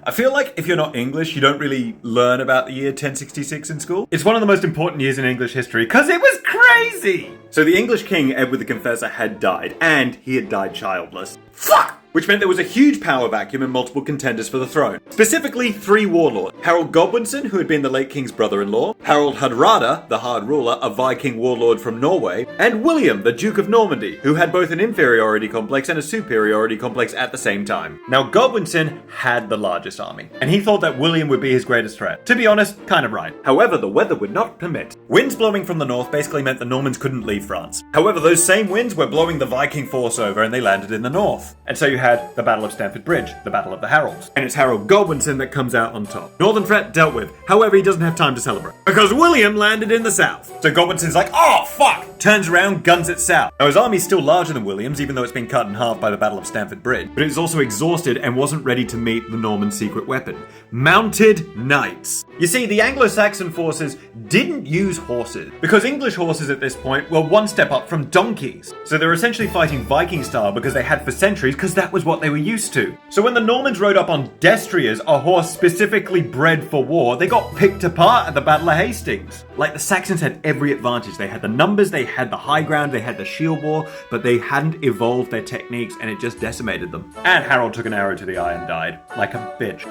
I feel like if you're not English, you don't really learn about the year 1066 in school. It's one of the most important years in English history because it was crazy! So the English king, Edward the Confessor, had died, and he had died childless. Fuck! Which meant there was a huge power vacuum and multiple contenders for the throne. Specifically, 3 warlords. Harold Godwinson, who had been the late king's brother-in-law, Harold Hardrada, the Hard Ruler, a Viking warlord from Norway, and William, the Duke of Normandy, who had both an inferiority complex and a superiority complex at the same time. Now, Godwinson had the largest army, and he thought that William would be his greatest threat. To be honest, kind of right. However, the weather would not permit. Winds blowing from the north basically meant the Normans couldn't leave France. However, those same winds were blowing the Viking force over, and they landed in the north. And so you had the Battle of Stamford Bridge, the Battle of the Harolds. And it's Harold Godwinson that comes out on top. Northern threat dealt with. However, he doesn't have time to celebrate, because William landed in the south. So Godwinson's like, oh, fuck! Turns around, guns it south. Now, his army's still larger than William's, even though it's been cut in half by the Battle of Stamford Bridge. But it's also exhausted and wasn't ready to meet the Norman secret weapon. Mounted knights. You see, the Anglo-Saxon forces didn't use horses, because English horses at this point were one step up from donkeys. So they were essentially fighting Viking style because they had for centuries, because that was what they were used to. So when the Normans rode up on destriers, a horse specifically bred for war, they got picked apart at the Battle of Hastings. Like, the Saxons had every advantage. They had the numbers, they had the high ground, they had the shield wall, but they hadn't evolved their techniques, and it just decimated them. And Harold took an arrow to the eye and died. Like a bitch.